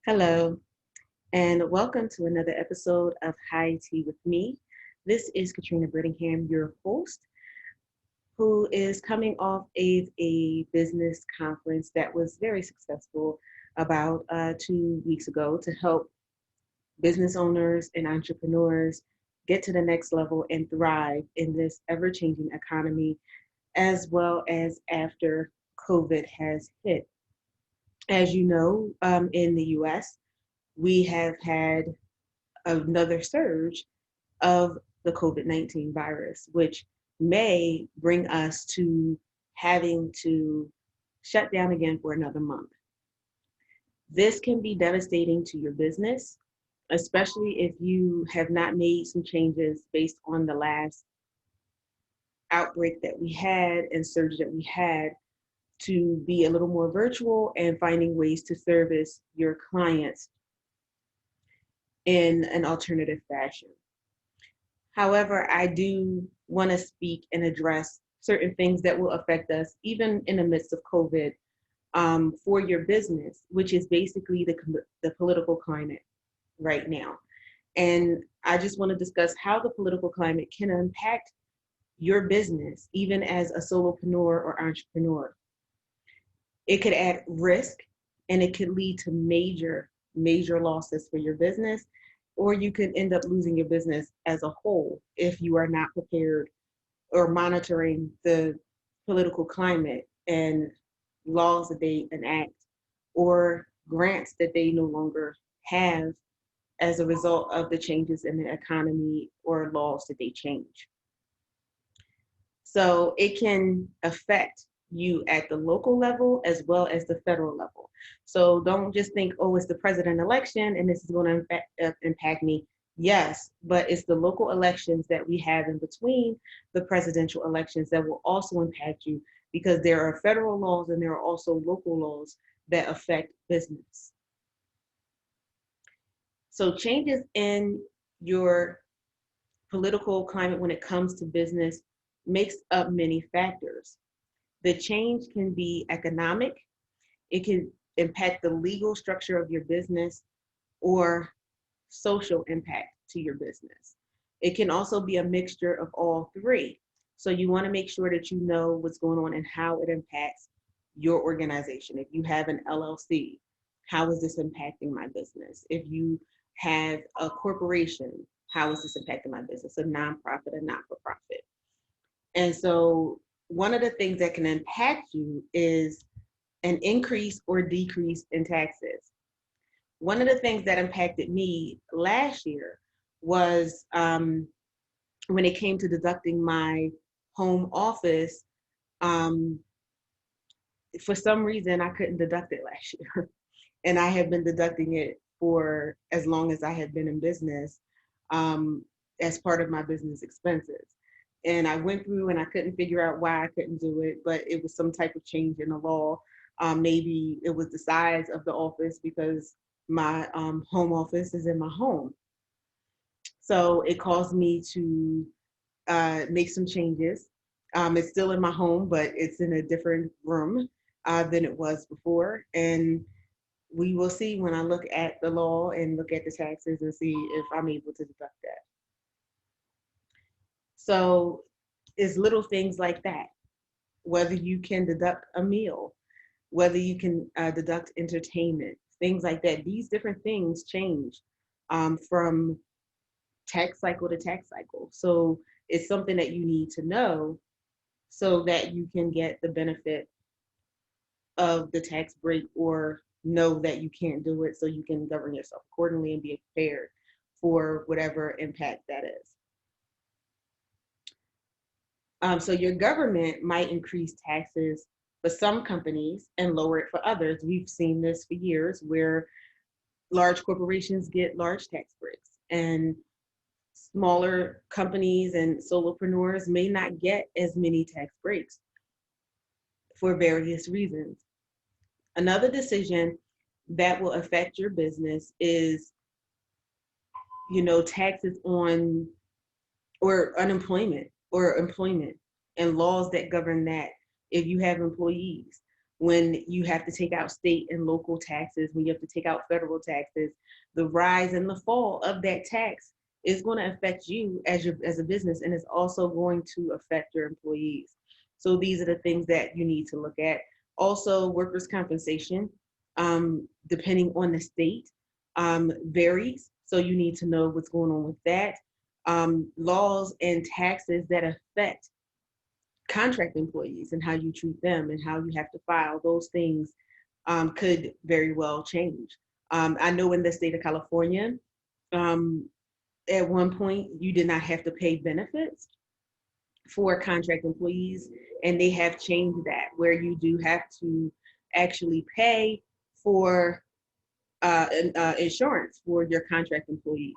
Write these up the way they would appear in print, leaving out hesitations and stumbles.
Hello, and welcome to another episode of High Tea with me. This is Katrina Brittingham, your host, who is coming off of a business conference that was very successful about 2 weeks ago to help business owners and entrepreneurs get to the next level and thrive in this ever changing economy, as well as after COVID has hit. As you know, in the US, we have had another surge of the COVID-19 virus, which may bring us to having to shut down again for another month. This can be devastating to your business, especially if you have not made some changes based on the last outbreak that we had and surge that we had to be a little more virtual and finding ways to service your clients in an alternative fashion. However, I do want to speak and address certain things that will affect us, even in the midst of COVID, for your business, which is basically the political climate right now. And I just want to discuss how the political climate can impact your business, even as a solopreneur or entrepreneur. It could add risk and it could lead to major losses for your business, or you could end up losing your business as a whole if you are not prepared or monitoring the political climate and laws that they enact or grants that they no longer have as a result of the changes in the economy or laws that they change. So it can affect you at the local level as well as the federal level. So don't just think, oh, it's the president election and this is going to impact me. Yes, but it's the local elections that we have in between the presidential elections that will also impact you, because there are federal laws and there are also local laws that affect business. So changes in your political climate when it comes to business makes up many factors. The change can be economic, it can impact the legal structure of your business, or social impact to your business. It can also be a mixture of all three. So you want to make sure that you know what's going on and how it impacts your organization. If you have an LLC, how is this impacting my business? If you have a corporation, how is this impacting my business? A nonprofit, a not-for-profit. And so one of the things that can impact you is an increase or decrease in taxes. One of the things that impacted me last year was when it came to deducting my home office. Um, for some reason, I couldn't deduct it last year. And I have been deducting it for as long as I have been in business, as part of my business expenses. And I went through and I couldn't figure out why I couldn't do it, but it was some type of change in the law. Maybe it was the size of the office, because my home office is in my home. So it caused me to make some changes. It's still in my home, but it's in a different room than it was before. And we will see when I look at the law and look at the taxes and see if I'm able to deduct that. So it's little things like that, whether you can deduct a meal, whether you can deduct entertainment, things like that. These different things change from tax cycle to tax cycle. So it's something that you need to know so that you can get the benefit of the tax break, or know that you can't do it so you can govern yourself accordingly and be prepared for whatever impact that is. So your government might increase taxes for some companies and lower it for others. We've seen this for years, where large corporations get large tax breaks and smaller companies and solopreneurs may not get as many tax breaks for various reasons. Another decision that will affect your business is, taxes on or unemployment or employment and laws that govern that if you have employees. when you have to take out state and local taxes, when you have to take out federal taxes, the rise and the fall of that tax is going to affect you as a business, and it's also going to affect your employees. So these are the things that you need to look at. Also, workers' compensation, depending on the state, varies. So you need to know what's going on with that. Laws and taxes that affect contract employees and how you treat them and how you have to file those things could very well change. I know in the state of California, um, at one point you did not have to pay benefits for contract employees, and they have changed that where you do have to actually pay for insurance for your contract employees.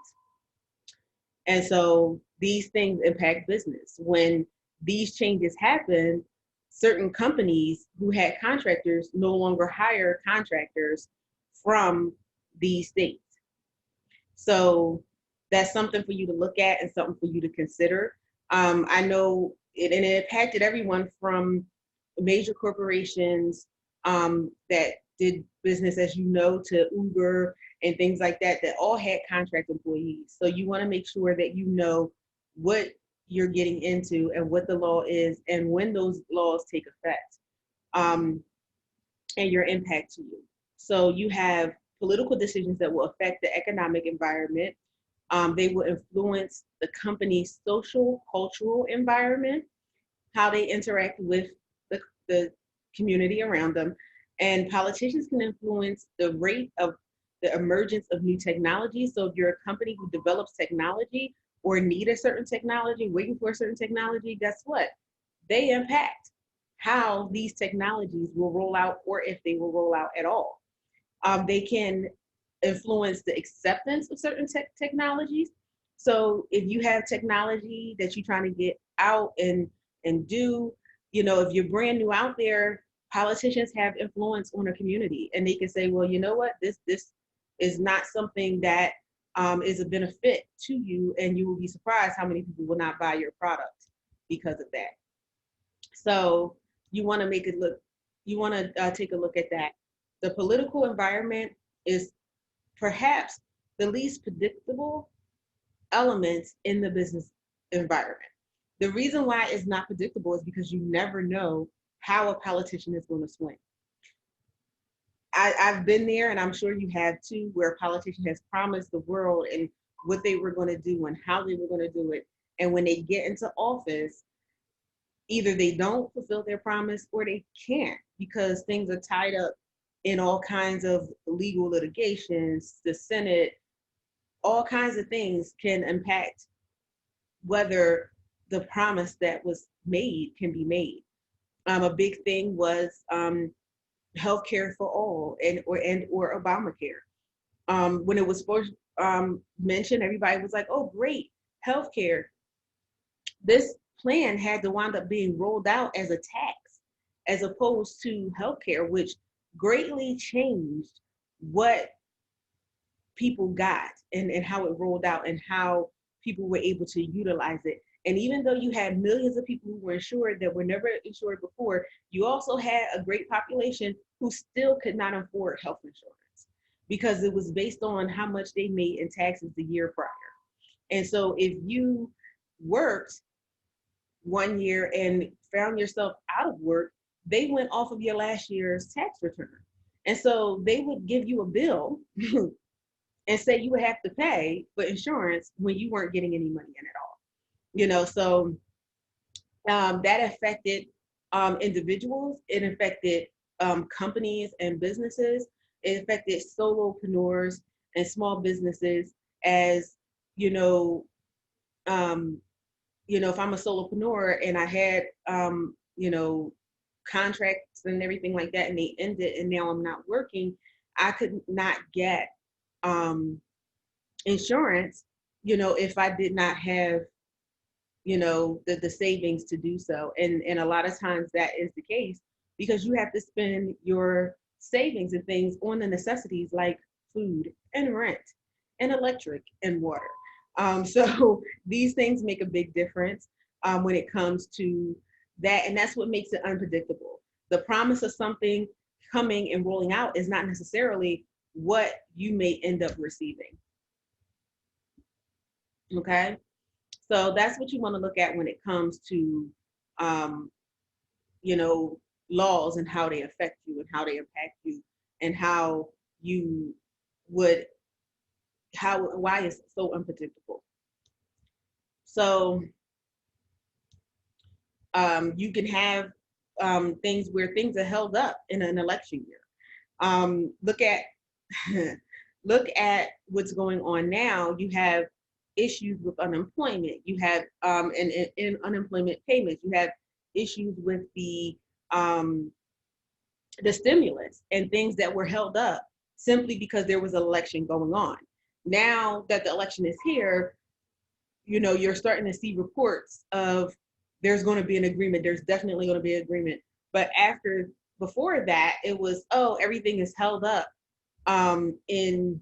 And so these things impact business. When these changes happen, certain companies who had contractors no longer hire contractors from these states. So that's something for you to look at and something for you to consider. I know it impacted everyone from major corporations that did business, as you know, to Uber and things like that, that all had contract employees. So you want to make sure that you know what you're getting into and what the law is and when those laws take effect, and your impact to you. So you have political decisions that will affect the economic environment. They will influence the company's social, cultural environment, how they interact with the community around them. And politicians can influence the rate of the emergence of new technology. So if you're a company who develops technology or need a certain technology, waiting for a certain technology, guess what? They impact how these technologies will roll out or if they will roll out at all. They can influence the acceptance of certain technologies. So if you have technology that you're trying to get out and do, if you're brand new out there, politicians have influence on a community, and they can say, well, you know what, this is not something that is a benefit to you, and you will be surprised how many people will not buy your product because of that. So you want to take a look at that. The political environment is perhaps the least predictable elements in the business environment. The reason why it's not predictable is because you never know how a politician is going to swing. I've been there, and I'm sure you have too, where a politician has promised the world and what they were going to do and how they were going to do it. And when they get into office, either they don't fulfill their promise or they can't, because things are tied up in all kinds of legal litigations, the Senate, all kinds of things can impact whether the promise that was made can be made. A big thing was healthcare for all or Obamacare. When it was first mentioned, everybody was like, "Oh, great, healthcare." This plan had to wind up being rolled out as a tax, as opposed to healthcare, which greatly changed what people got and how it rolled out and how people were able to utilize it. And even though you had millions of people who were insured that were never insured before, you also had a great population who still could not afford health insurance because it was based on how much they made in taxes the year prior. And so if you worked one year and found yourself out of work, they went off of your last year's tax return. And so they would give you a bill and say you would have to pay for insurance when you weren't getting any money in at all. So that affected individuals. It affected companies and businesses. It affected solopreneurs and small businesses. As you know, if I'm a solopreneur and I had contracts and everything like that, and they ended, and now I'm not working, I could not get insurance, if I did not have, the savings to do so. And a lot of times that is the case because you have to spend your savings and things on the necessities like food and rent and electric and water. So these things make a big difference when it comes to that. And that's what makes it unpredictable. The promise of something coming and rolling out is not necessarily what you may end up receiving. Okay, so that's what you want to look at when it comes to, um, you know, laws and how they affect you and how they impact you and how you would, why it's so unpredictable. So you can have things where things are held up in an election year. Look at look at what's going on now. You have issues with unemployment. You have in unemployment payments. You have issues with um, the stimulus and things that were held up simply because there was an election going on. Now that the election is here, you know, you're starting to see reports of there's going to be an agreement. There's definitely going to be an agreement. But before that, it was, oh, everything is held up in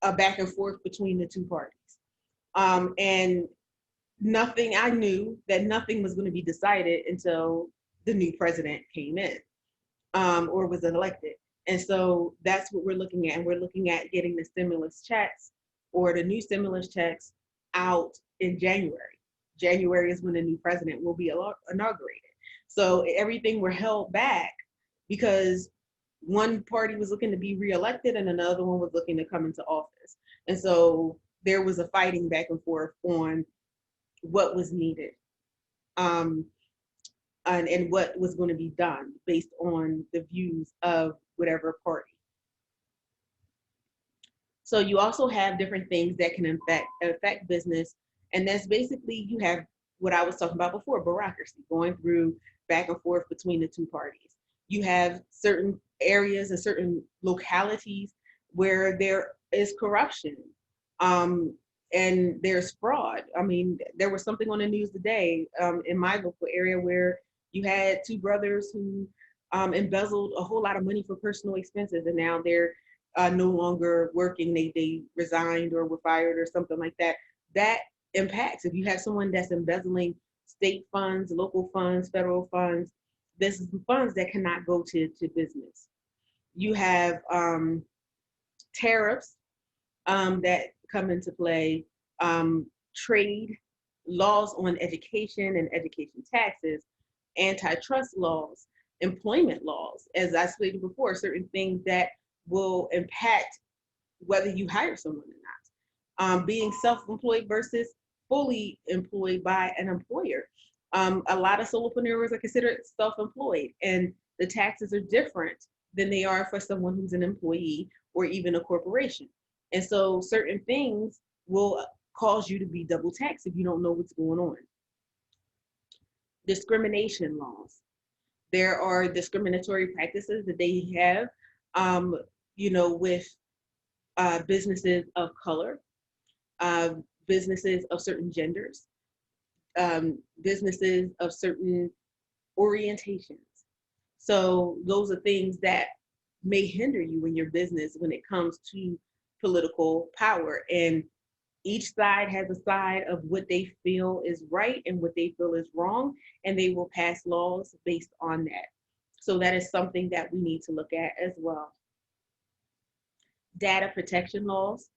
a back and forth between the two parties. And I knew that nothing was going to be decided until the new president came in or was elected. And so that's what we're looking at. And we're looking at getting the stimulus checks or the new stimulus checks out in January. January is when the new president will be inaugurated. So everything were held back because one party was looking to be reelected and another one was looking to come into office. And so there was a fighting back and forth on what was needed and what was going to be done based on the views of whatever party. So you also have different things that can affect business. And that's basically, you have what I was talking about before, bureaucracy, going through back and forth between the two parties. You have certain areas and certain localities where there is corruption and there's fraud. I mean, there was something on the news today in my local area where you had two brothers who embezzled a whole lot of money for personal expenses, and now they're no longer working. They resigned or were fired or something like that. That impacts, if you have someone that's embezzling state funds, local funds, federal funds, this is funds that cannot go to business. You have tariffs that come into play, trade, laws on education and education taxes, antitrust laws, employment laws, as I stated before, certain things that will impact whether you hire someone or not. Being self-employed versus fully employed by an employer. A lot of solopreneurs are considered self-employed, and the taxes are different than they are for someone who's an employee or even a corporation. And so certain things will cause you to be double taxed if you don't know what's going on. Discrimination laws. There are discriminatory practices that they have, with businesses of color, businesses of certain genders, businesses of certain orientations. So those are things that may hinder you in your business when it comes to political power. And each side has a side of what they feel is right and what they feel is wrong, and they will pass laws based on that. So that is something that we need to look at as well. Data protection laws.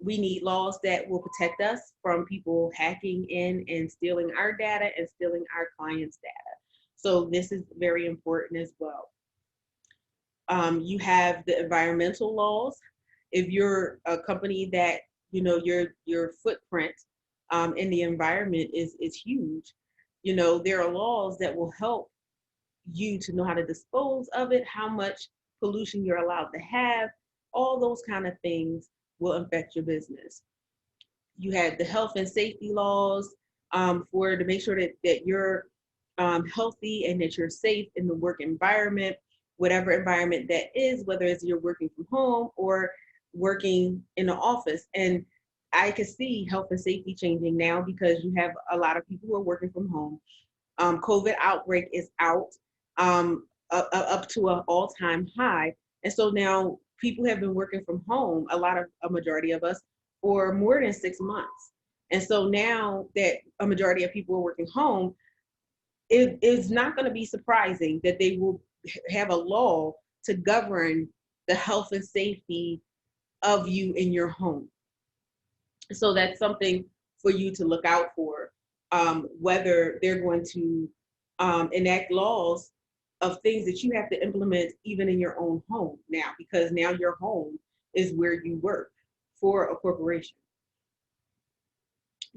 We need laws that will protect us from people hacking in and stealing our data and stealing our clients' data. So this is very important as well. You have the environmental laws. If you're a company that, your footprint in the environment is huge, there are laws that will help you to know how to dispose of it, how much pollution you're allowed to have. All those kind of things will affect your business. You have the health and safety laws to make sure that you're healthy and that you're safe in the work environment, whatever environment that is, whether it's you're working from home or working in the office. And I can see health and safety changing now because you have a lot of people who are working from home. COVID outbreak is out up to an all-time high. And so now people have been working from home, a majority of us, for more than 6 months. And so now that a majority of people are working home, it is not going to be surprising that they will have a law to govern the health and safety of you in your home. So that's something for you to look out for, whether they're going to enact laws of things that you have to implement even in your own home now, because now your home is where you work for a corporation.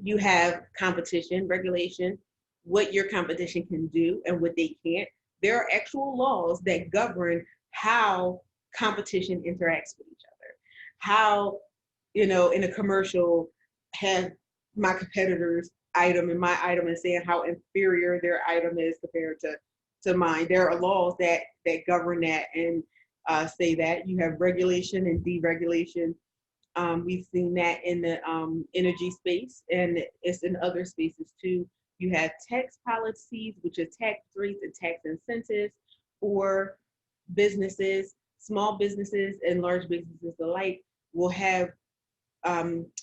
You have competition regulation, what your competition can do and what they can't. There are actual laws that govern how competition interacts with each other. How, in a commercial, have my competitor's item and my item and saying how inferior their item is compared to mine. There are laws that govern that and say that. You have regulation and deregulation. We've seen that in the energy space, and it's in other spaces too. You have tax policies, which are tax rates and tax incentives for businesses. Small businesses and large businesses alike will have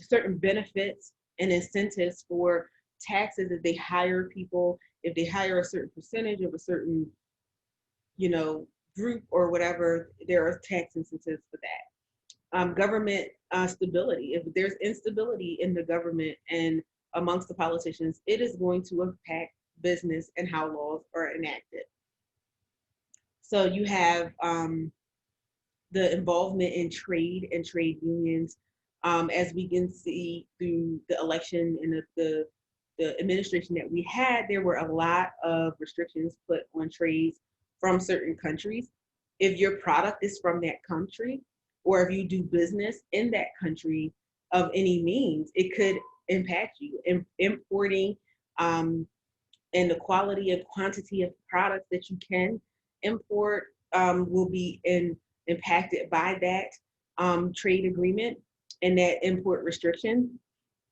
certain benefits and incentives for taxes if they hire people, if they hire a certain percentage of a certain, group or whatever. There are tax incentives for that. Government stability. If there's instability in the government and amongst the politicians, it is going to impact business and how laws are enacted. So you have the involvement in trade and trade unions. As we can see through the election and the administration that we had, there were a lot of restrictions put on trades from certain countries. If your product is from that country, or if you do business in that country of any means, it could impact you. Importing and the quality and quantity of products that you can import will be impacted by that trade agreement and that import restriction.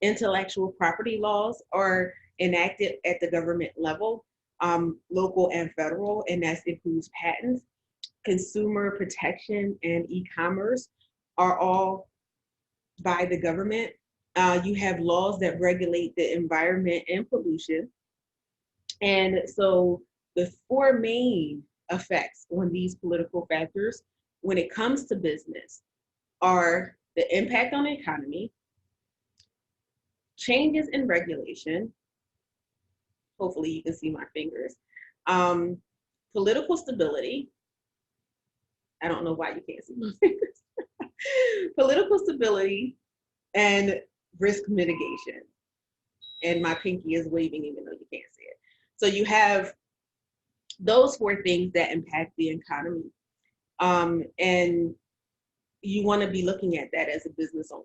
Intellectual property laws are enacted at the government level, local and federal, and that includes patents. Consumer protection and e-commerce are all by the government. You have laws that regulate the environment and pollution. And so the four main effects on these political factors when it comes to business are the impact on the economy, changes in regulation, hopefully you can see my fingers, political stability, I don't know why you can't see my fingers, political stability, and risk mitigation. And my pinky is waving even though you can't see it. So you have those four things that impact the economy. And you want to be looking at that as a business owner,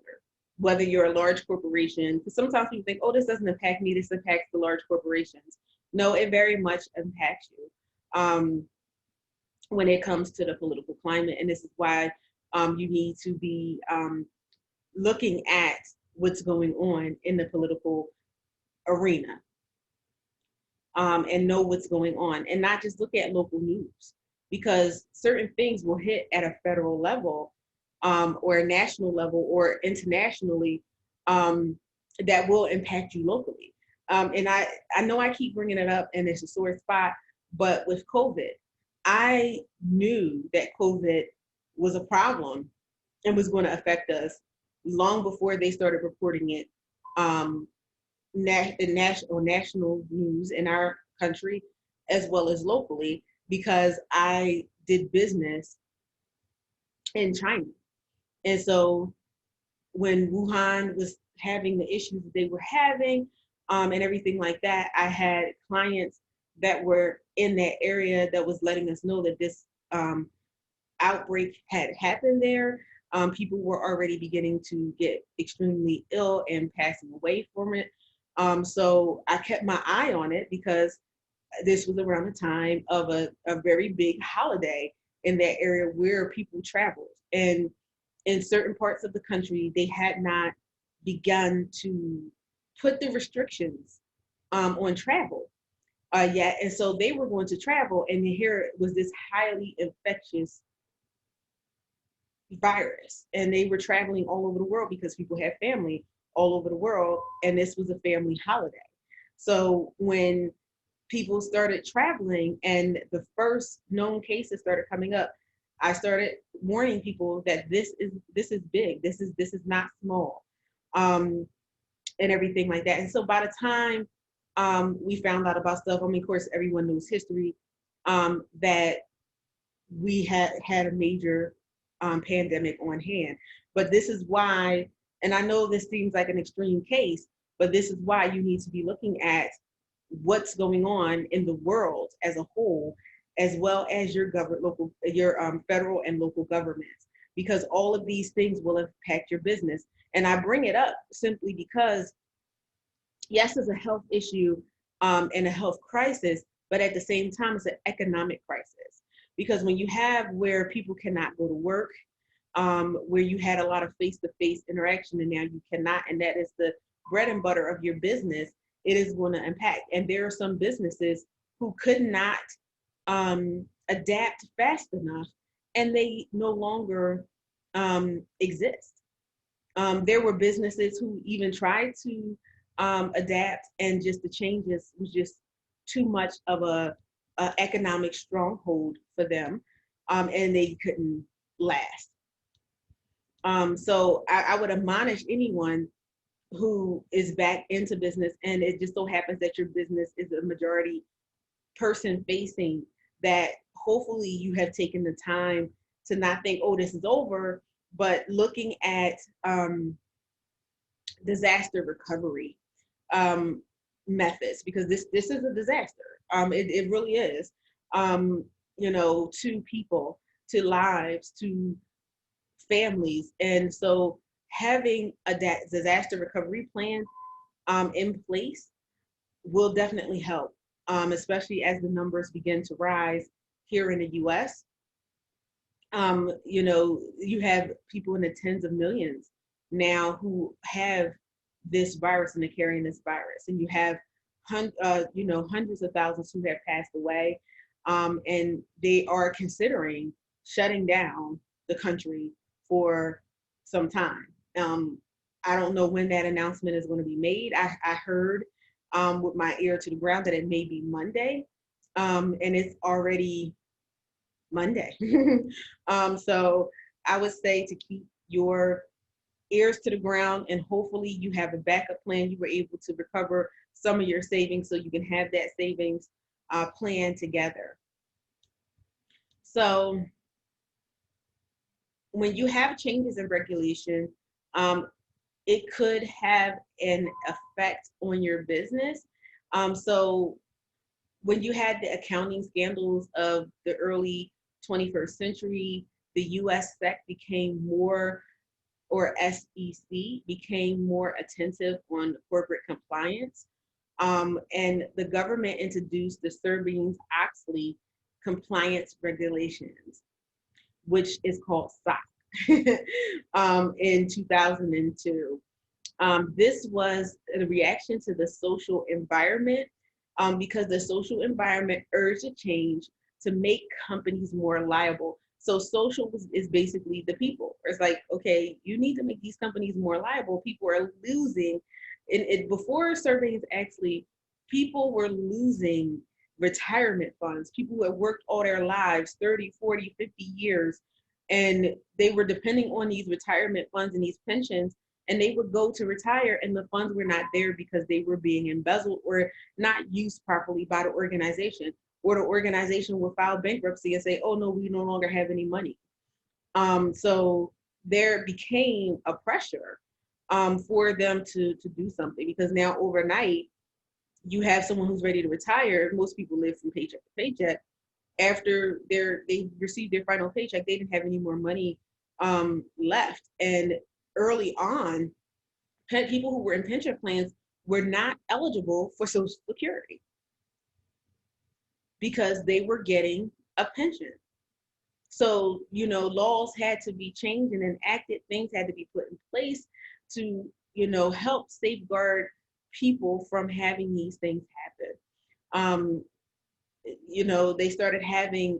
whether you're a large corporation, because sometimes people think, oh, this doesn't impact me, this impacts the large corporations. No, it very much impacts you when it comes to the political climate. And this is why you need to be looking at what's going on in the political arena and know what's going on, and not just look at local news, because certain things will hit at a federal level or a national level or internationally that will impact you locally. And I know I keep bringing it up and it's a sore spot, but with COVID, I knew that COVID was a problem and was going to affect us long before they started reporting it in national news in our country as well as locally, because I did business in China. And so when Wuhan was having the issues that they were having and everything like that, I had clients that were in that area that was letting us know that this outbreak had happened there. People were already beginning to get extremely ill and passing away from it. So I kept my eye on it because this was around the time of a very big holiday in that area where people traveled. And in certain parts of the country, they had not begun to put the restrictions on travel yet. And so they were going to travel, and here was this highly infectious virus. And they were traveling all over the world because people had family all over the world, and this was a family holiday. So when people started traveling and the first known cases started coming up, I started warning people that this is big. This is not small, and everything like that. And so by the time we found out about stuff, I mean, of course, everyone knows history, that we had a major pandemic on hand. But this is why, and I know this seems like an extreme case, but this is why you need to be looking at what's going on in the world as a whole, as well as your federal and local governments, because all of these things will impact your business. And I bring it up simply because, yes, it's a health issue and a health crisis, but at the same time, it's an economic crisis. Because when you have where people cannot go to work, where you had a lot of face-to-face interaction, and now you cannot, and that is the bread and butter of your business, it is going to impact. And there are some businesses who could not adapt fast enough, and they no longer exist. There were businesses who even tried to adapt, and just the changes was just too much of a economic stronghold for them, and they couldn't last. So I would admonish anyone who is back into business, and it just so happens that your business is a majority person facing, that hopefully you have taken the time to not think, oh, this is over, but looking at disaster recovery methods, because this is a disaster. It really is. To people, to lives, to families. And so having a disaster recovery plan in place will definitely help, especially as the numbers begin to rise here in the US. You have people in the tens of millions now who have this virus, and they're carrying this virus, and you have hundreds of thousands who have passed away, and they are considering shutting down the country for some time. I don't know when that announcement is going to be made. I heard with my ear to the ground that it may be Monday, and it's already Monday. So I would say to keep your ears to the ground, and hopefully you have a backup plan. You were able to recover some of your savings so you can have that savings plan together. So when you have changes in regulation, it could have an effect on your business. So when you had the accounting scandals of the early 21st century, the US SEC became more, or SEC became more attentive on corporate compliance. And the government introduced the Sarbanes-Oxley compliance regulations, which is called SOC, in 2002. This was a reaction to the social environment, because the social environment urged a change to make companies more liable. So social is basically the people. It's like, okay, you need to make these companies more liable. People are losing. Before surveys, actually, people were losing retirement funds. People who had worked all their lives, 30, 40, 50 years, and they were depending on these retirement funds and these pensions, and they would go to retire, and the funds were not there because they were being embezzled or not used properly by the organization, or the organization will file bankruptcy and say, oh no, we no longer have any money. So there became a pressure for them to do something, because now overnight you have someone who's ready to retire. Most people live from paycheck to paycheck. After they received their final paycheck, they didn't have any more money left. And early on, people who were in pension plans were not eligible for Social Security because they were getting a pension. So, laws had to be changed and enacted, things had to be put in place to, help safeguard people from having these things happen. They started having,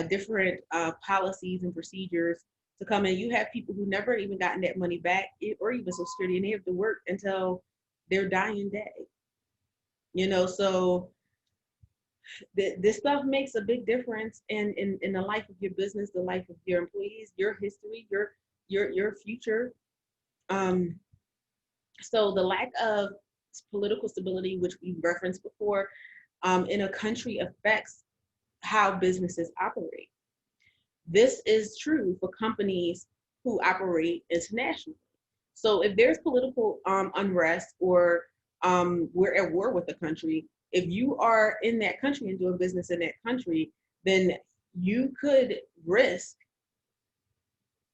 different policies and procedures to come in. You have people who never even gotten that money back, or even Social Security, and they have to work until their dying day. So This stuff makes a big difference in the life of your business, the life of your employees, your history, your future. Um, so the lack of political stability, which we referenced before, in a country affects how businesses operate. This is true for companies who operate internationally. So if there's political unrest or we're at war with the country, if you are in that country and doing business in that country, then you could risk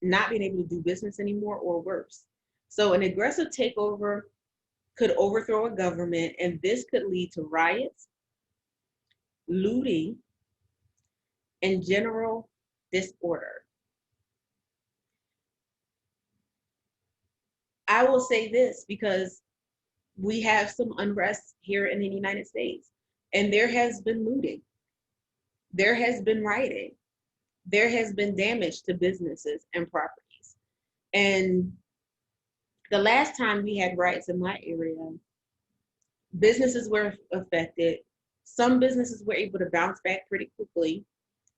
not being able to do business anymore or worse. So an aggressive takeover could overthrow a government, and this could lead to riots, looting, and general disorder. I will say this because we have some unrest here in the United States, and there has been looting, there has been rioting, there has been damage to businesses and properties. And the last time we had riots in my area, businesses were affected. Some businesses were able to bounce back pretty quickly,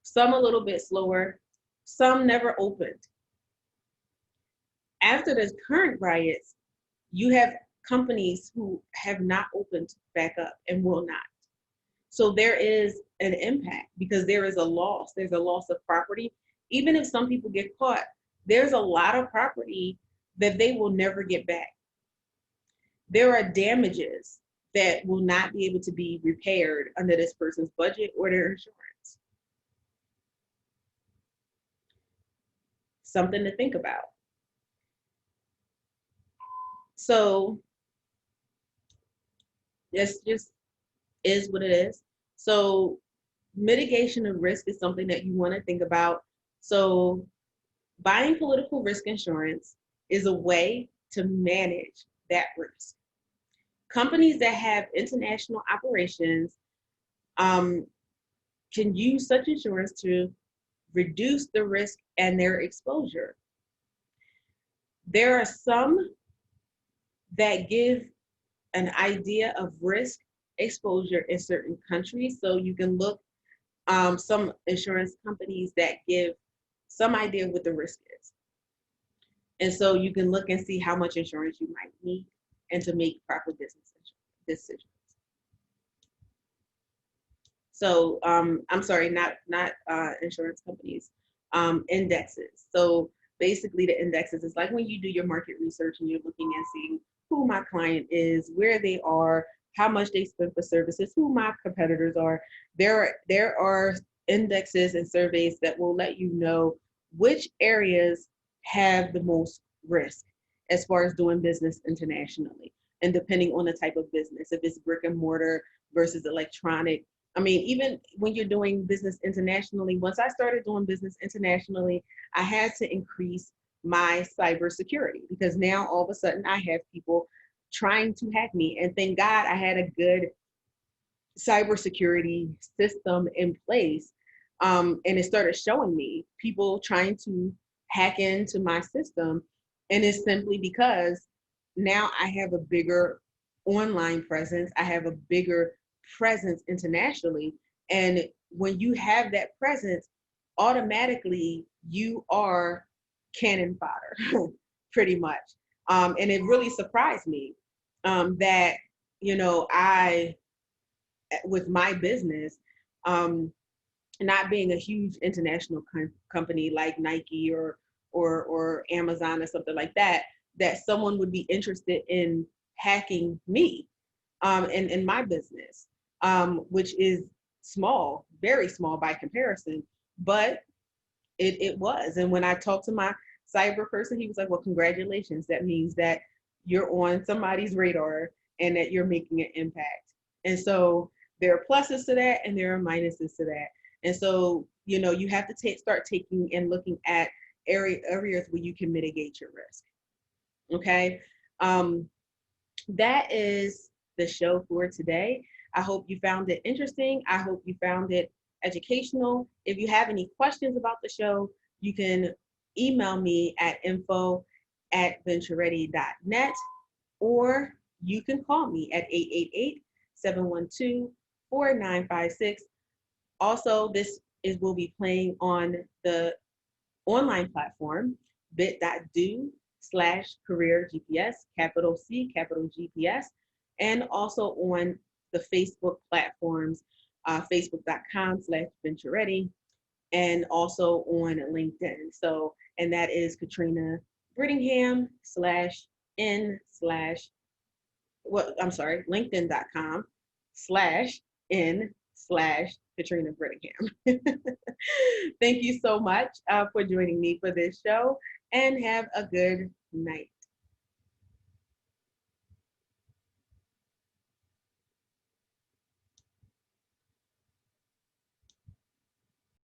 some a little bit slower, some never opened. After the current riots, you have companies who have not opened back up and will not. So there is an impact because there is a loss. There's a loss of property. Even if some people get caught, there's a lot of property that they will never get back. There are damages that will not be able to be repaired under this person's budget or their insurance. Something to think about. So this just is what it is. So mitigation of risk is something that you want to think about. So buying political risk insurance is a way to manage that risk. Companies that have international operations can use such insurance to reduce the risk and their exposure. There are some that give an idea of risk exposure in certain countries. So you can look some insurance companies that give some idea of what the risk is. And so you can look and see how much insurance you might need and to make proper business decisions. So I'm sorry, not insurance companies, indexes. So basically the indexes is like when you do your market research and you're looking and seeing who my client is, where they are, how much they spend for services, who my competitors are. There are indexes and surveys that will let you know which areas have the most risk as far as doing business internationally. And depending on the type of business, if it's brick and mortar versus electronic. I mean, even when you're doing business internationally, once I started doing business internationally, I had to increase my cybersecurity because now all of a sudden I have people trying to hack me. And thank God I had a good cybersecurity system in place. And it started showing me people trying to hack into my system. And it's simply because now I have a bigger online presence. I have a bigger presence internationally. And when you have that presence, automatically you are cannon fodder, pretty much. And it really surprised me that, I, with my business, not being a huge international company like Nike or Amazon or something like that, that someone would be interested in hacking me in my business, which is small, very small by comparison, but it was. And when I talked to my cyber person, he was like, well, congratulations. That means that you're on somebody's radar and that you're making an impact. And so there are pluses to that and there are minuses to that. And so, you have to start taking and looking at areas where you can mitigate your risk. Okay. That is the show for today. I hope you found it interesting. I hope you found it educational. If you have any questions about the show, you can email me at info@ventureready.net, or you can call me at 888-712-5255. 4956. Also, this is will be playing on the online platform bit.do/career GPS, capital C, capital GPS, and also on the Facebook platforms, facebook.com/venture ready, and also on LinkedIn. So, and that is Katrina Brittingham /n/ what I'm sorry, linkedin.com/n/Katrina Brittingham. Thank you so much for joining me for this show, and have a good night.